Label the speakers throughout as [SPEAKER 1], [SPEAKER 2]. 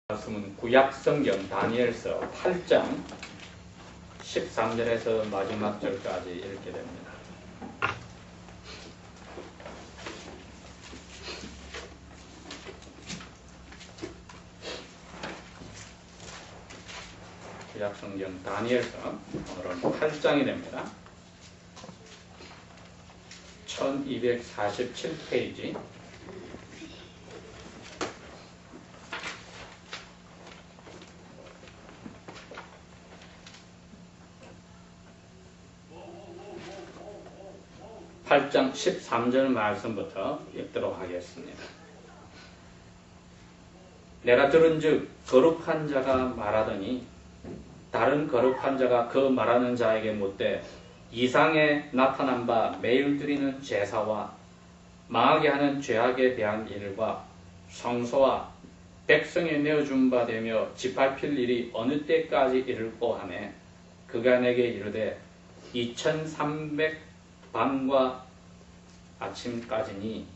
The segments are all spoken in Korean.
[SPEAKER 1] 말씀은 구약성경 다니엘서 8장 13절에서 마지막 절까지 읽게 됩니다. 구약성경 다니엘서 오늘은 8장이 됩니다. 1247페이지 (8장) 13절 말씀부터 읽도록 하겠습니다. 내가 들은즉 거룩한 자가 말하더니 다른 거룩한 자가 그 말하는 자에게 묻되 이상에 나타난 바 매일 드리는 제사와 망하게 하는 죄악에 대한 일과 성소와 백성에 내어준 바 되며 짓밟힐 일이 어느 때까지 이를꼬 하매 그가 내게 이르되 2300 밤과 아침까지니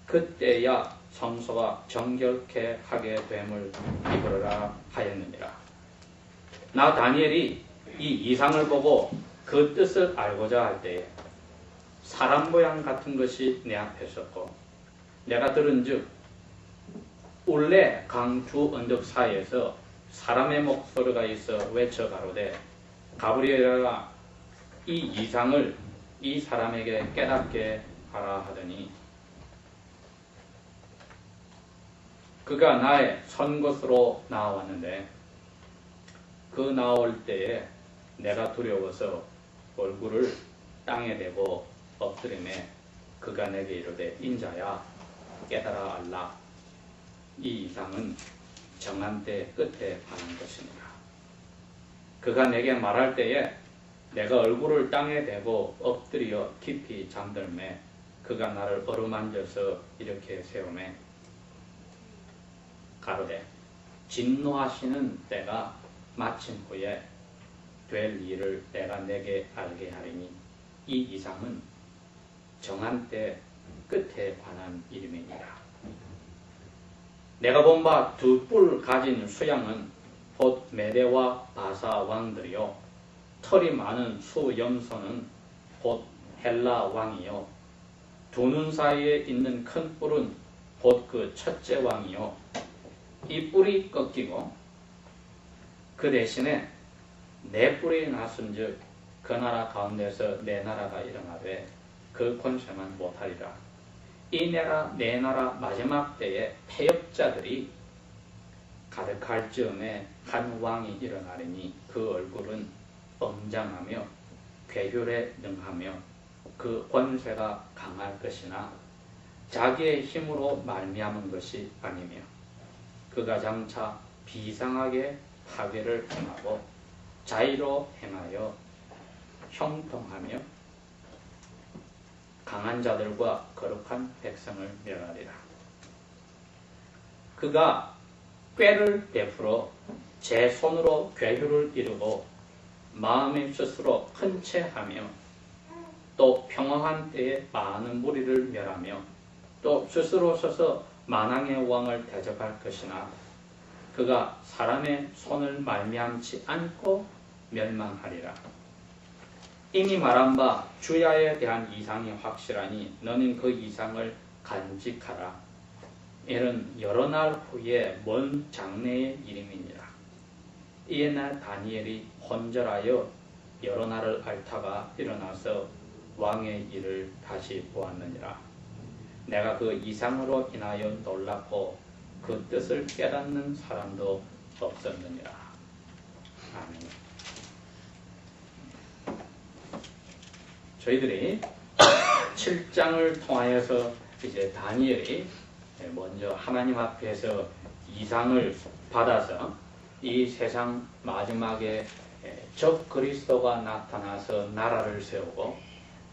[SPEAKER 1] 그때야 성소가 정결케 하게 됨을 이르라 하였느니라. 나 다니엘이 이 이상을 보고 그 뜻을 알고자 할 때에 사람 모양 같은 것이 내 앞에 섰고 내가 들은즉 울레 강 두 언덕 사이에서 사람의 목소리가 있어 외쳐 가로되 가브리엘아 이 이상을 이 사람에게 깨닫게 하라 하더니 그가 나의 선 곳으로 나왔는데 그 나올 때에 내가 두려워서 얼굴을 땅에 대고 엎드리매 그가 내게 이르되 인자야 깨달아 알라 이 이상은 정한 때 끝에 하는 것이니라. 그가 내게 말할 때에 내가 얼굴을 땅에 대고 엎드려 깊이 잠들매 그가 나를 어루만져서 이렇게 세우매 가로되 진노하시는 때가 마친 후에 될 일을 내가 내게 알게 하리니 이 이상은 정한 때 끝에 관한 이름이니라. 내가 본 바 두 뿔 가진 수양은 곧 메대와 바사 왕들이요 털이 많은 수염소는 곧 헬라 왕이요 두 눈 사이에 있는 큰 뿔은 곧 그 첫째 왕이요 이 뿔이 꺾이고 그 대신에 내 뿔이 났은즉 그 나라 가운데서 내 나라가 일어나되 그 권세만 못하리라. 이 내 나라 마지막 때에 패역자들이 가득할 즈음에 한 왕이 일어나리니 그 얼굴은 엄장하며 괴혈에 능하며 그 권세가 강할 것이나 자기의 힘으로 말미암은 것이 아니며 그가 장차 비상하게 파괴를 행하고 자의로 행하여 형통하며 강한 자들과 거룩한 백성을 멸하리라. 그가 꾀를 베풀어 제 손으로 괴혈을 이루고 마음이 스스로 큰 채하며 또 평화한 때에 많은 무리를 멸하며 또 스스로 서서 만왕의 왕을 대적할 것이나 그가 사람의 손을 말미암지 않고 멸망하리라. 이미 말한 바 주야에 대한 이상이 확실하니 너는 그 이상을 간직하라. 이는 여러 날 후에 먼 장래의 이름이니라. 이에 날 다니엘이 혼절하여 여러 날을 앓다가 일어나서 왕의 일을 다시 보았느니라. 내가 그 이상으로 인하여 놀랐고 그 뜻을 깨닫는 사람도 없었느니라. 아멘. 저희들이 7장을 통하여서 이제 다니엘이 먼저 하나님 앞에서 이상을 받아서 이 세상 마지막에 적 그리스도가 나타나서 나라를 세우고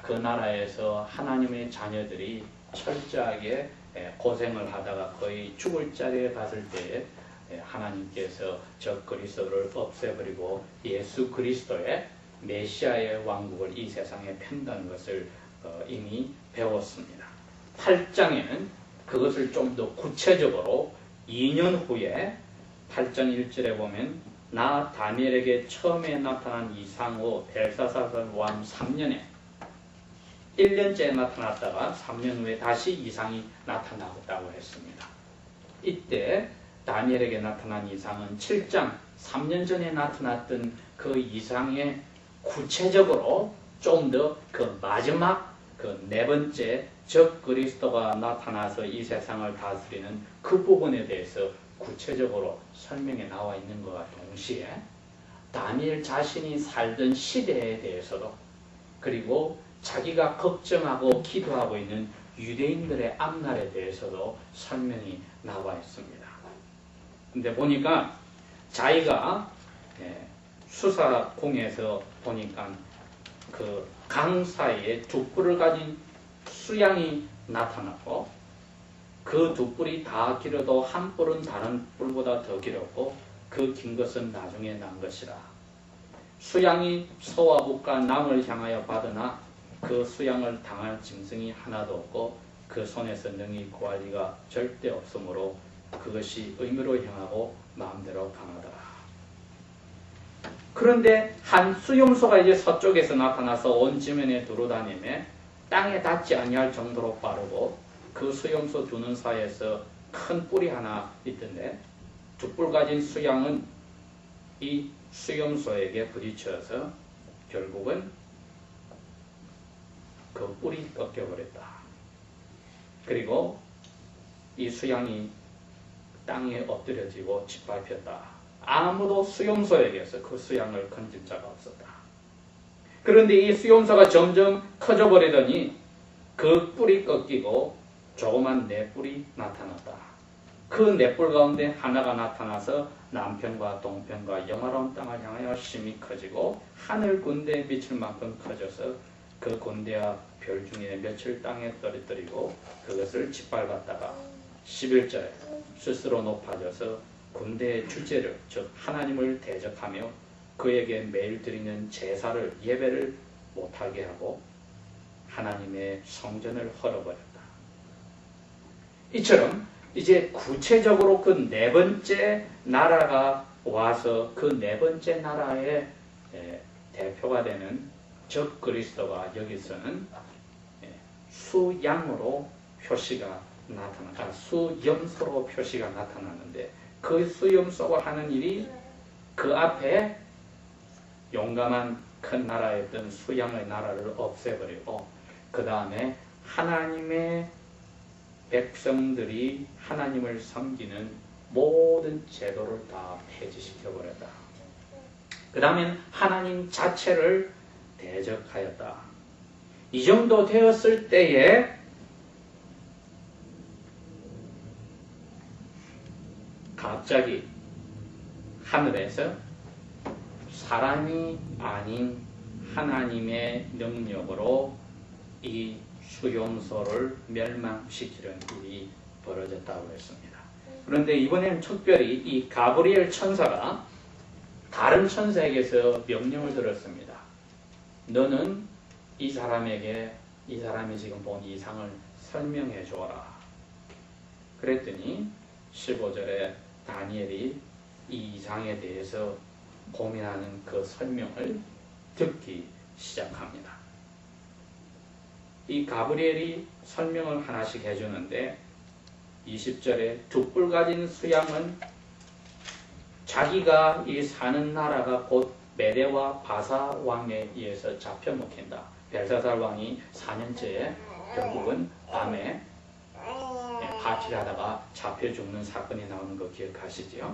[SPEAKER 1] 그 나라에서 하나님의 자녀들이 철저하게 고생을 하다가 거의 죽을 자리에 갔을 때에 하나님께서 적 그리스도를 없애버리고 예수 그리스도의 메시아의 왕국을 이 세상에 편다는 것을 이미 배웠습니다. 8장에는 그것을 좀 더 구체적으로 2년 후에 8장 1절에 보면 나 다니엘에게 처음에 나타난 이상 후 벨사살 왕 3년에 1년째 나타났다가 3년 후에 다시 이상이 나타나겠다고 했습니다. 이때 다니엘에게 나타난 이상은 7장 3년 전에 나타났던 그 이상의 구체적으로 좀 더 그 마지막 그 네 번째 적 그리스도가 나타나서 이 세상을 다스리는 그 부분에 대해서 구체적으로 설명에 나와 있는 것과 동시에 다니엘 자신이 살던 시대에 대해서도 그리고 자기가 걱정하고 기도하고 있는 유대인들의 앞날에 대해서도 설명이 나와 있습니다. 근데 보니까 자기가 수사공에서 보니까 그 강 사이에 두 뿔을 가진 수양이 나타났고 그 두 뿔이 다 길어도 한 뿔은 다른 뿔보다 더 길었고 그 긴 것은 나중에 난 것이라. 수양이 서와 북과 남을 향하여 받으나 그 수양을 당할 짐승이 하나도 없고 그 손에서 능히 구할 리가 절대 없으므로 그것이 의무로 행하고 마음대로 강하더라. 그런데 한 수용소가 이제 서쪽에서 나타나서 온 지면에 두루다니며 땅에 닿지 아니할 정도로 빠르고 그 수용소 두는 사이에서 큰 뿔이 하나 있던데 두 뿔 가진 수양은 이 수용소에게 부딪혀서 결국은 그 뿔이 꺾여버렸다. 그리고 이 수양이 땅에 엎드려지고 짓밟혔다. 아무도 수용소에게서 그 수양을 건진 자가 없었다. 그런데 이 수용소가 점점 커져 버리더니 그 뿔이 꺾이고 조그만 네 뿔이 나타났다. 그 네 뿔 가운데 하나가 나타나서 남편과 동편과 영화로운 땅을 향하여 심히 커지고 하늘 군대에 비칠 만큼 커져서 그 군대와 별 중에 며칠 땅에 떨어뜨리고 그것을 짓밟았다가 11절에 스스로 높아져서 군대의 주제를 즉 하나님을 대적하며 그에게 매일 드리는 제사를 예배를 못하게 하고 하나님의 성전을 헐어버렸다. 이처럼 이제 구체적으로 그 네 번째 나라가 와서 그 네 번째 나라의 대표가 되는 적 그리스도가 여기서는 수양으로 표시가 수염소로 표시가 나타나는데 그 수염소가 하는 일이 그 앞에 용감한 큰 나라였던 수양의 나라를 없애버리고 그 다음에 하나님의 백성들이 하나님을 섬기는 모든 제도를 다 폐지시켜버렸다. 그 다음엔 하나님 자체를 대적하였다. 이 정도 되었을 때에 갑자기 하늘에서 사람이 아닌 하나님의 능력으로 이 수용소를 멸망시키는 일이 벌어졌다고 했습니다. 그런데 이번에는 특별히 이 가브리엘 천사가 다른 천사에게서 명령을 들었습니다. 너는 이 사람에게 이 사람이 지금 본 이상을 설명해 줘라. 그랬더니 15절에 다니엘이 이 이상에 대해서 고민하는 그 설명을 듣기 시작합니다. 이 가브리엘이 설명을 하나씩 해주는데 20절에 두 뿔 가진 수양은 자기가 이 사는 나라가 곧 메대와 바사 왕에 의해서 잡혀먹힌다. 벨사살 왕이 4년째에 결국은 밤에 파티를 하다가 잡혀 죽는 사건이 나오는 거 기억하시죠?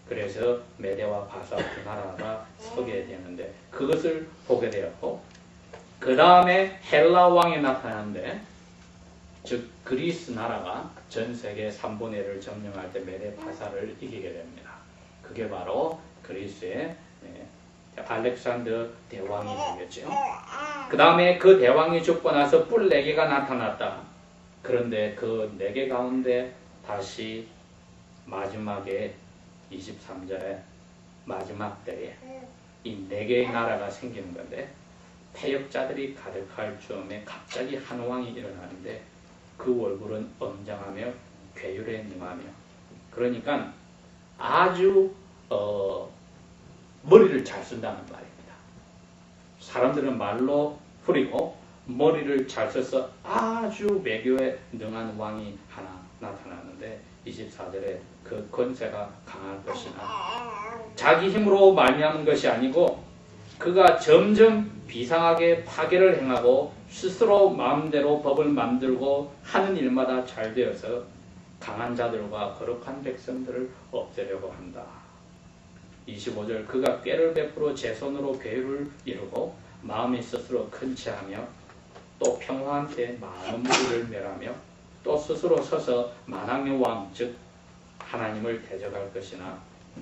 [SPEAKER 1] 그래서 메대와 바사 두 나라가 서게 되는데 그것을 보게 되었고 그 다음에 헬라 왕이 나타나는데 즉 그리스 나라가 전 세계 3분의 1을 점령할 때 메대 바사를 이기게 됩니다. 그게 바로 그리스의 알렉산더 대왕이 되겠죠. 그 다음에 그 대왕이 죽고 나서 뿔 4개가 나타났다. 그런데 그 4개 가운데 다시 마지막에 23절에 마지막 때에 이 4개의 나라가 생기는 건데 패역자들이 가득할 즈음에 갑자기 한 왕이 일어나는데 그 얼굴은 엄장하며 괴율에 능하며 그러니까 아주 머리를 잘 쓴다는 말입니다. 사람들은 말로 후리고 머리를 잘 써서 아주 외교에 능한 왕이 하나 나타나는데 24절에 그 권세가 강할 것이나 자기 힘으로 말미암은 것이 아니고 그가 점점 비상하게 파괴를 행하고 스스로 마음대로 법을 만들고 하는 일마다 잘 되어서 강한 자들과 거룩한 백성들을 없애려고 한다. 25절 그가 꾀를 베풀어 제 손으로 괴를 이루고 마음이 스스로 큰 체하며 또 평화한테 많은 무리를 멸하며 또 스스로 서서 만왕의 왕 즉 하나님을 대적할 것이나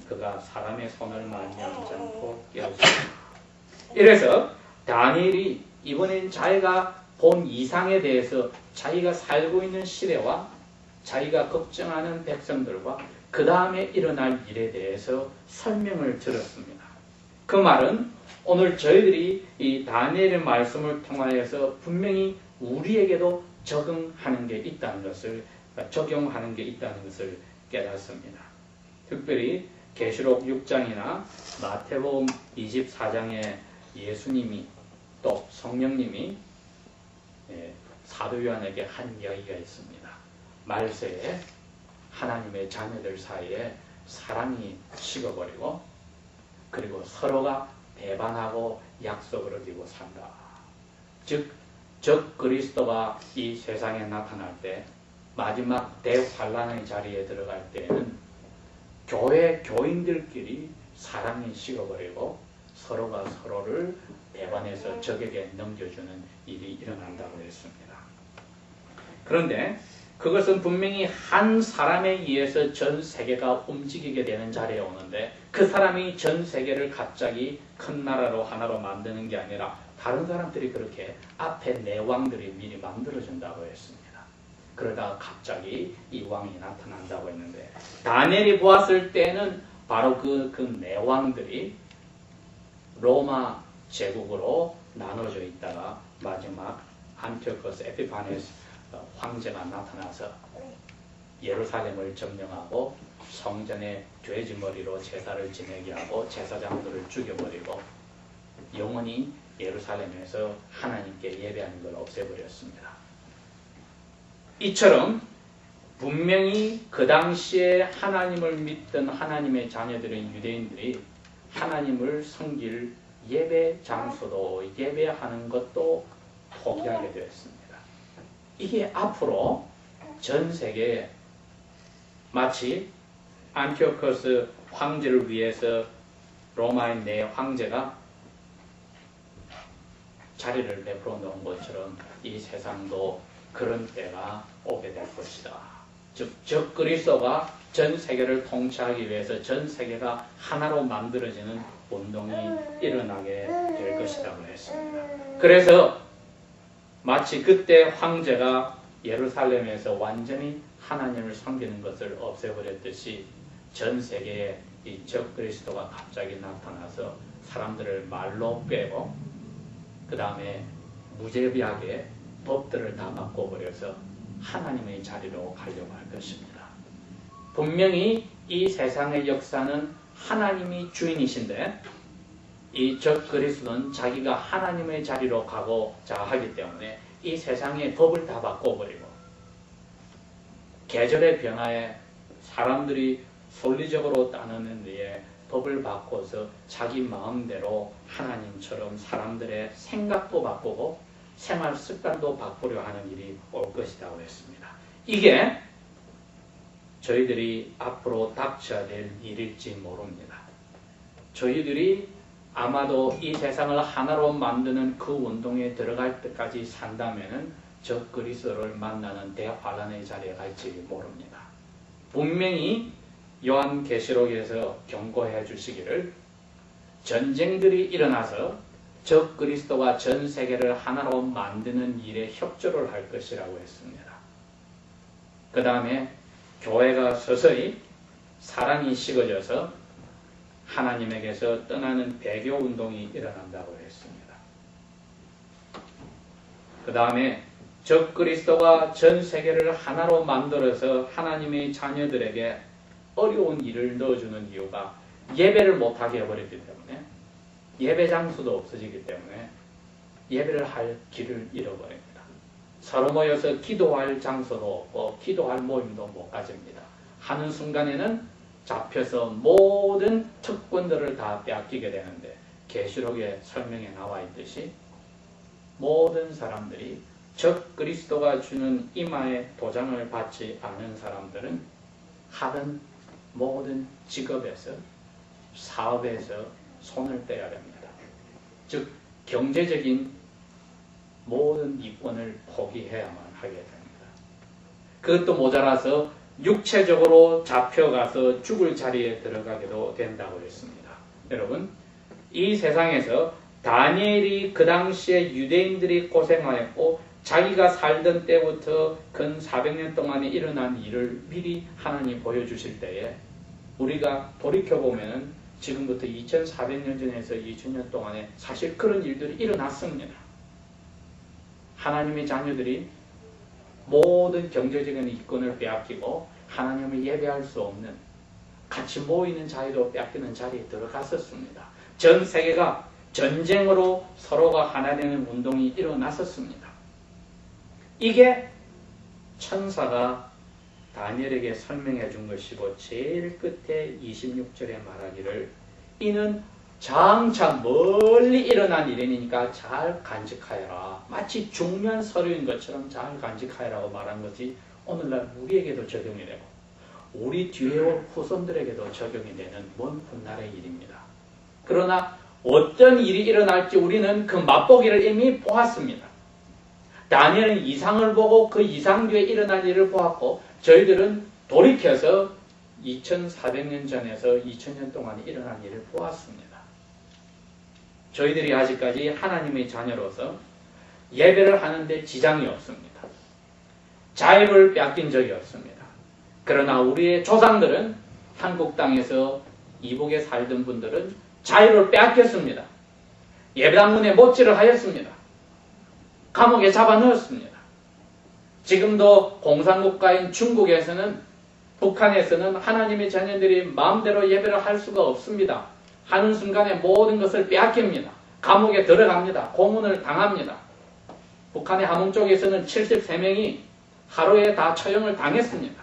[SPEAKER 1] 그가 사람의 손을 말미암지 않고 깨어지리라. 이래서 다니엘이 이번엔 자기가 본 이상에 대해서 자기가 살고 있는 시대와 자기가 걱정하는 백성들과 그 다음에 일어날 일에 대해서 설명을 들었습니다. 그 말은 오늘 저희들이 이 다니엘의 말씀을 통하여서 분명히 우리에게도 적용하는 게 있다는 것을 깨닫습니다. 특별히 계시록 6장이나 마태복음 24장에 예수님이 또 성령님이 사도 요한에게 한 이야기가 있습니다. 말세에 하나님의 자녀들 사이에 사랑이 식어버리고 그리고 서로가 배반하고 약속을 어기고 산다. 즉 그리스도가 이 세상에 나타날 때 마지막 대환란의 자리에 들어갈 때에는 교회 교인들끼리 사랑이 식어버리고 서로가 서로를 배반해서 적에게 넘겨주는 일이 일어난다고 했습니다. 그런데 그것은 분명히 한 사람에 의해서 전 세계가 움직이게 되는 자리에 오는데 그 사람이 전 세계를 갑자기 큰 나라로 하나로 만드는 게 아니라 다른 사람들이 그렇게 앞에 내왕들이 미리 만들어준다고 했습니다. 그러다가 갑자기 이 왕이 나타난다고 했는데 다니엘이 보았을 때는 바로 그 내왕들이 로마 제국으로 나눠져 있다가 마지막 안티오코스 에피파네스 황제가 나타나서 예루살렘을 점령하고 성전에 돼지머리로 제사를 지내게 하고 제사장들을 죽여버리고 영원히 예루살렘에서 하나님께 예배하는 걸 없애버렸습니다. 이처럼 분명히 그 당시에 하나님을 믿던 하나님의 자녀들인 유대인들이 하나님을 섬길 예배 장소도 예배하는 것도 포기하게 되었습니다. 이게 앞으로 전 세계에 마치 안티오코스 황제를 위해서 로마의 내 황제가 자리를 베풀어 놓은 것처럼 이 세상도 그런 때가 오게 될 것이다. 즉 그리스도가 전 세계를 통치하기 위해서 전 세계가 하나로 만들어지는 운동이 일어나게 될 것이라고 했습니다. 그래서 마치 그때 황제가 예루살렘에서 완전히 하나님을 섬기는 것을 없애버렸듯이 전 세계에 이 적 그리스도가 갑자기 나타나서 사람들을 말로 빼고 그 다음에 무제비하게 법들을 다 바꿔버려서 하나님의 자리로 가려고 할 것입니다. 분명히 이 세상의 역사는 하나님이 주인이신데 이 적 그리스도는 자기가 하나님의 자리로 가고자 하기 때문에 이 세상의 법을 다 바꿔버리고 계절의 변화에 사람들이 논리적으로 따르는 데에 법을 바꿔서 자기 마음대로 하나님처럼 사람들의 생각도 바꾸고 생활 습관도 바꾸려 하는 일이 올 것이라고 했습니다. 이게 저희들이 앞으로 닥쳐야 될 일일지 모릅니다. 저희들이 아마도 이 세상을 하나로 만드는 그 운동에 들어갈 때까지 산다면은 저 그리스도를 만나는 대환란의 자리에 갈지 모릅니다. 분명히 요한계시록에서 경고해 주시기를 전쟁들이 일어나서 적 그리스도가 전 세계를 하나로 만드는 일에 협조를 할 것이라고 했습니다. 그 다음에 교회가 서서히 사랑이 식어져서 하나님에게서 떠나는 배교 운동이 일어난다고 했습니다. 그 다음에 적 그리스도가 전 세계를 하나로 만들어서 하나님의 자녀들에게 어려운 일을 넣어주는 이유가 예배를 못하게 해버렸기 때문에, 예배 장소도 없어지기 때문에 예배를 할 길을 잃어버립니다. 서로 모여서 기도할 장소도 없고 기도할 모임도 못 가집니다. 하는 순간에는 잡혀서 모든 특권들을 다 빼앗기게 되는데, 계시록의 설명에 나와 있듯이 모든 사람들이 적 그리스도가 주는 임하의 도장을 받지 않은 사람들은 하는 모든 직업에서, 사업에서 손을 떼야 됩니다. 즉 경제적인 모든 이권을 포기해야만 하게 됩니다. 그것도 모자라서 육체적으로 잡혀가서 죽을 자리에 들어가게도 된다고 했습니다. 여러분, 이 세상에서 다니엘이 그 당시에 유대인들이 고생하였고 자기가 살던 때부터 근 400년 동안에 일어난 일을 미리 하나님 보여주실 때에 우리가 돌이켜보면 지금부터 2400년 전에서 2000년 동안에 사실 그런 일들이 일어났습니다. 하나님의 자녀들이 모든 경제적인 이권을 빼앗기고 하나님을 예배할 수 없는, 같이 모이는 자리도 빼앗기는 자리에 들어갔었습니다. 전 세계가 전쟁으로 서로가 하나 되는 운동이 일어났었습니다. 이게 천사가 다니엘에게 설명해 준 것이고, 제일 끝에 26절에 말하기를 이는 장차 멀리 일어난 일이니까 잘 간직하여라. 마치 중요한 서류인 것처럼 잘 간직하여라고 말한 것이 오늘날 우리에게도 적용이 되고 우리 뒤에 올 후손들에게도 적용이 되는 먼 훗날의 일입니다. 그러나 어떤 일이 일어날지 우리는 그 맛보기를 이미 보았습니다. 다니엘은 이상을 보고 그 이상 뒤에 일어날 일을 보았고, 저희들은 돌이켜서 2400년 전에서 2000년 동안에 일어난 일을 보았습니다. 저희들이 아직까지 하나님의 자녀로서 예배를 하는데 지장이 없습니다. 자유를 뺏긴 적이 없습니다. 그러나 우리의 조상들은, 한국 땅에서 이북에 살던 분들은 자유를 빼앗겼습니다. 예배당문에 못질을 하였습니다. 감옥에 잡아넣었습니다. 지금도 공산국가인 중국에서는, 북한에서는 하나님의 자녀들이 마음대로 예배를 할 수가 없습니다. 하는 순간에 모든 것을 빼앗깁니다. 감옥에 들어갑니다. 고문을 당합니다. 북한의 함흥 쪽에서는 73명이 하루에 다 처형을 당했습니다.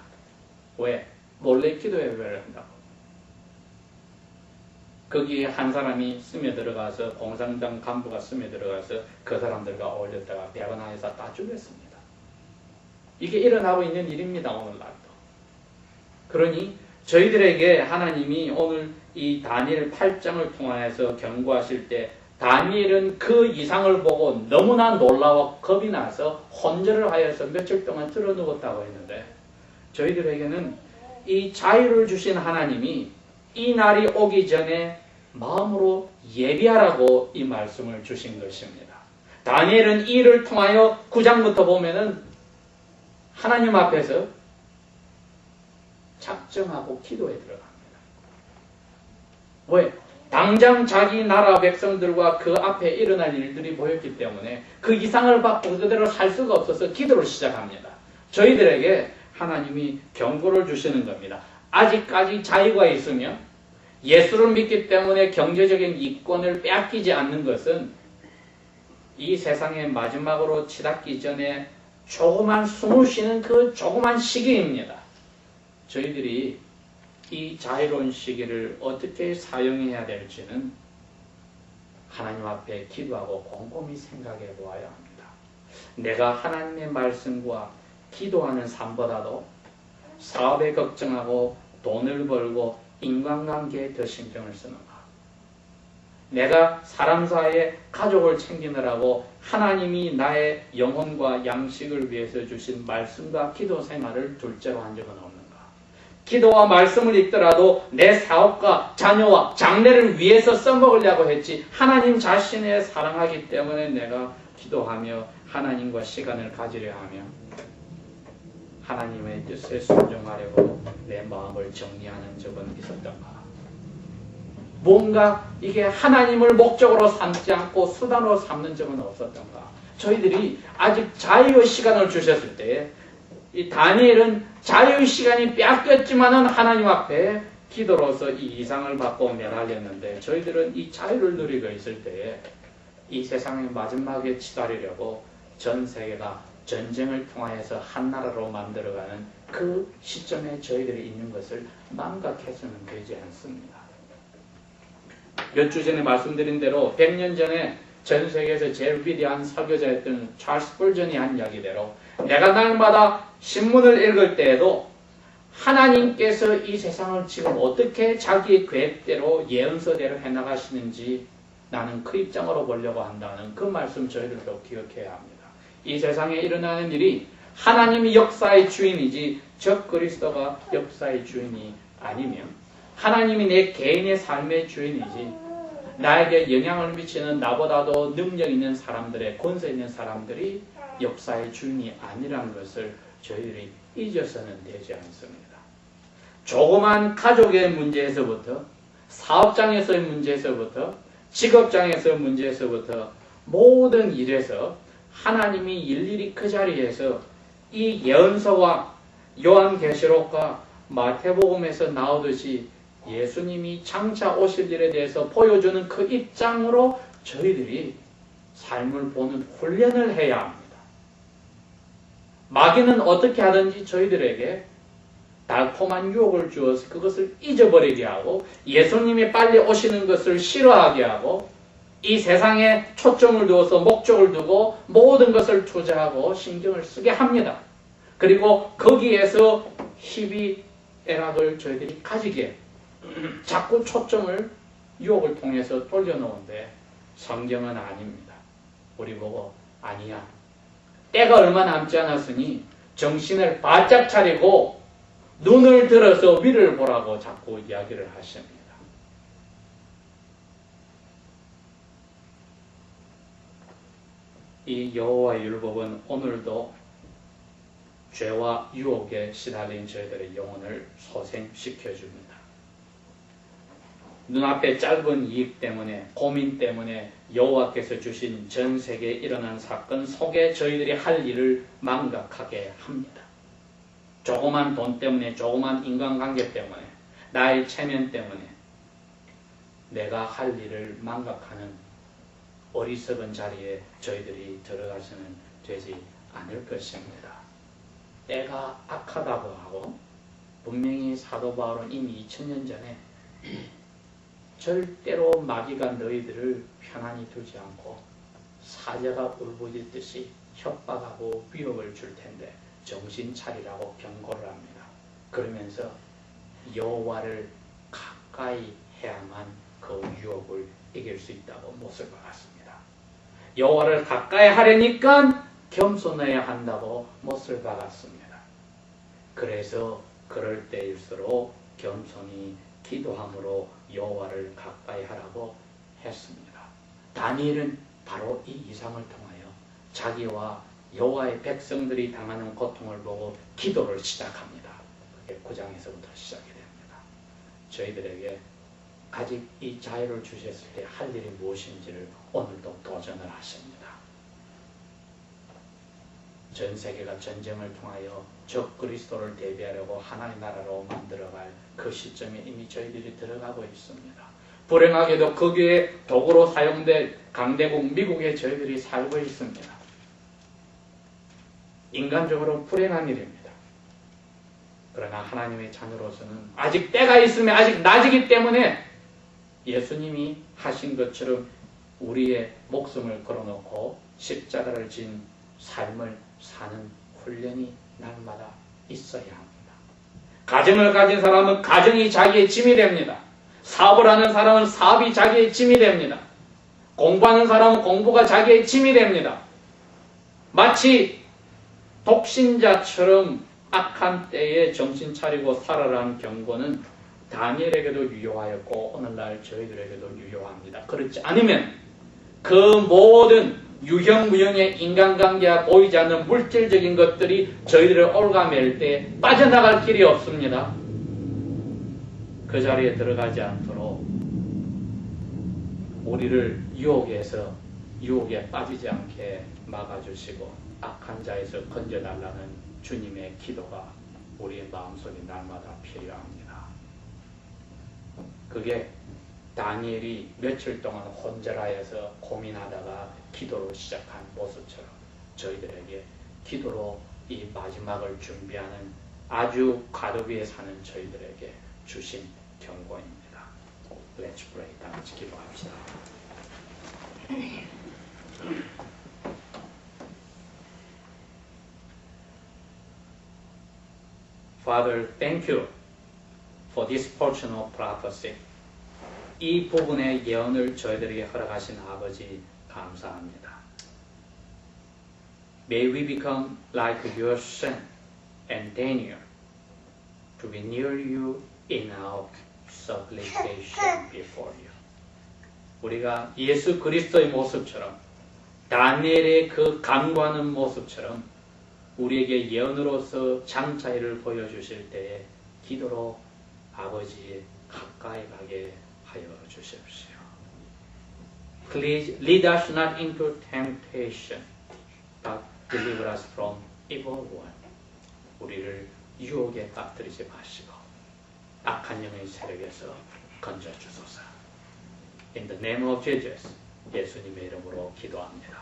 [SPEAKER 1] 왜? 몰래 기도 예배를 한다고. 거기에 한 사람이 스며들어가서, 공산당 간부가 스며들어가서 그 사람들과 어울렸다가 배반하여서 다 죽였습니다. 이게 일어나고 있는 일입니다. 오늘날도. 그러니 저희들에게 하나님이 오늘 이 다니엘 8장을 통하여서 경고하실 때, 다니엘은 그 이상을 보고 너무나 놀라워 겁이 나서 혼절을 하여서 며칠 동안 들어누웠다고 했는데, 저희들에게는 이 자유를 주신 하나님이 이 날이 오기 전에 마음으로 예비하라고 이 말씀을 주신 것입니다. 다니엘은 이를 통하여 9장부터 보면은 하나님 앞에서 작정하고 기도에 들어갑니다. 왜? 당장 자기 나라 백성들과 그 앞에 일어날 일들이 보였기 때문에 그 이상을 받고 그대로 살 수가 없어서 기도를 시작합니다. 저희들에게 하나님이 경고를 주시는 겁니다. 아직까지 자유가 있으며 예수를 믿기 때문에 경제적인 이권을 빼앗기지 않는 것은 이 세상의 마지막으로 치닫기 전에 조그만 숨을 쉬는 그 조그만 시기입니다. 저희들이 이 자유로운 시기를 어떻게 사용해야 될지는 하나님 앞에 기도하고 곰곰이 생각해 보아야 합니다. 내가 하나님의 말씀과 기도하는 삶보다도 사업에 걱정하고 돈을 벌고 인간관계에 더 신경을 쓰는가? 내가 사람 사이에 가족을 챙기느라고 하나님이 나의 영혼과 양식을 위해서 주신 말씀과 기도 생활을 둘째로 한 적은 없는가? 기도와 말씀을 읽더라도 내 사업과 자녀와 장래를 위해서 써먹으려고 했지, 하나님 자신을 사랑하기 때문에 내가 기도하며 하나님과 시간을 가지려 하며 하나님의 뜻에 순종하려고 내 마음을 정리하는 적은 있었던가? 뭔가 이게 하나님을 목적으로 삼지 않고 수단으로 삼는 적은 없었던가? 저희들이 아직 자유의 시간을 주셨을 때에 이 다니엘은 자유 시간이 뺏겼지만은 하나님 앞에 기도로서 이 이상을 받고 매달렸는데 저희들은 이 자유를 누리고 있을 때에 이 세상의 마지막에 치달으려고 전 세계가 전쟁을 통하여서 한 나라로 만들어가는 그 시점에 저희들이 있는 것을 망각해서는 되지 않습니다. 몇 주 전에 말씀드린 대로 100년 전에 전 세계에서 제일 위대한 설교자였던 찰스 풀전이 한 이야기대로 내가 날마다 신문을 읽을 때에도 하나님께서 이 세상을 지금 어떻게 자기의 계획대로 예언서대로 해나가시는지 나는 그 입장으로 보려고 한다는 그 말씀 저희들도 기억해야 합니다. 이 세상에 일어나는 일이 하나님이 역사의 주인이지 적 그리스도가 역사의 주인이 아니면 하나님이 내 개인의 삶의 주인이지 나에게 영향을 미치는 나보다도 능력 있는 사람들의 권세 있는 사람들이 역사의 주인이 아니라는 것을 저희들이 잊어서는 되지 않습니다. 조그만 가족의 문제에서부터 사업장에서의 문제에서부터 직업장에서의 문제에서부터 모든 일에서 하나님이 일일이 그 자리에서 이 예언서와 요한계시록과 마태복음에서 나오듯이 예수님이 장차 오실 일에 대해서 보여주는 그 입장으로 저희들이 삶을 보는 훈련을 해야 합니다. 마귀는 어떻게 하든지 저희들에게 달콤한 유혹을 주어서 그것을 잊어버리게 하고 예수님이 빨리 오시는 것을 싫어하게 하고 이 세상에 초점을 두어서 목적을 두고 모든 것을 투자하고 신경을 쓰게 합니다. 그리고 거기에서 희비애락을 저희들이 가지게 자꾸 초점을 유혹을 통해서 돌려놓은데 성경은 아닙니다. 우리 보고 아니야. 때가 얼마 남지 않았으니 정신을 바짝 차리고 눈을 들어서 위를 보라고 자꾸 이야기를 하십니다. 이 여호와의 율법은 오늘도 죄와 유혹에 시달린 저희들의 영혼을 소생시켜줍니다. 눈앞에 짧은 이익 때문에 고민 때문에 여호와께서 주신 전 세계에 일어난 사건 속에 저희들이 할 일을 망각하게 합니다. 조그만 돈 때문에 조그만 인간관계 때문에 나의 체면 때문에 내가 할 일을 망각하는 어리석은 자리에 저희들이 들어가서는 되지 않을 것입니다. 때가 악하다고 하고 분명히 사도 바울은 이미 2000년 전에 절대로 마귀가 너희들을 편안히 두지 않고 사자가 울부짖듯이 협박하고 위협을 줄 텐데 정신 차리라고 경고를 합니다. 그러면서 여호와를 가까이 해야만 그 유혹을 이길 수 있다고 못을 박았습니다. 여호와를 가까이 하려니까 겸손해야 한다고 못을 박았습니다. 그래서 그럴 때일수록 겸손히 기도함으로 여호와를 가까이 하라고 했습니다. 다니엘은 바로 이 이상을 통하여 자기와 여호와의 백성들이 당하는 고통을 보고 기도를 시작합니다. 그게 9장에서부터 시작이 됩니다. 저희들에게 아직 이 자유를 주셨을 때 할 일이 무엇인지를 오늘도 도전을 하십니다. 전 세계가 전쟁을 통하여 적 그리스도를 대비하려고 하나님 나라로 만들어갈 그 시점에 이미 저희들이 들어가고 있습니다. 불행하게도 거기에 도구로 사용된 강대국 미국에 저희들이 살고 있습니다. 인간적으로 불행한 일입니다. 그러나 하나님의 자녀로서는 아직 때가 있으면 아직 낮이기 때문에 예수님이 하신 것처럼 우리의 목숨을 걸어놓고 십자가를 진 삶을 사는 훈련이 날마다 있어야 합니다. 가정을 가진 사람은 가정이 자기의 짐이 됩니다. 사업을 하는 사람은 사업이 자기의 짐이 됩니다. 공부하는 사람은 공부가 자기의 짐이 됩니다. 마치 독신자처럼 악한 때에 정신 차리고 살아라는 경고는 다니엘에게도 유효하였고 오늘날 저희들에게도 유효합니다. 그렇지 않으면 그 모든 유형무형의 인간관계와 보이지 않는 물질적인 것들이 저희들을 올가맬 때 빠져나갈 길이 없습니다. 그 자리에 들어가지 않도록 우리를 유혹에서 유혹에 빠지지 않게 막아주시고 악한 자에서 건져달라는 주님의 기도가 우리의 마음속에 날마다 필요합니다. 그게 다니엘이 며칠 동안 혼절하여서 고민하다가 기도로 시작한 모습처럼 저희들에게 기도로 이 마지막을 준비하는 아주 과도기에 사는 저희들에게 주신 경고입니다. Let's pray. 다 같이 기도합시다. Father, thank you for this portion of prophecy. 이 부분의 예언을 저희들에게 허락하신 아버지 감사합니다. May we become like your son and Daniel to be near you in our supplication before you. 우리가 예수 그리스도의 모습처럼 다니엘의 그 간구하는 모습처럼 우리에게 예언으로서 장차일을 보여주실 때에 기도로 아버지 가까이 가게 하여 주십시오. Please lead us not into temptation, but deliver us from evil one. 우리를 유혹에 빠뜨리지 마시고 악한 영의 세력에서 건져주소서. In the name of Jesus, 예수님의 이름으로 기도합니다.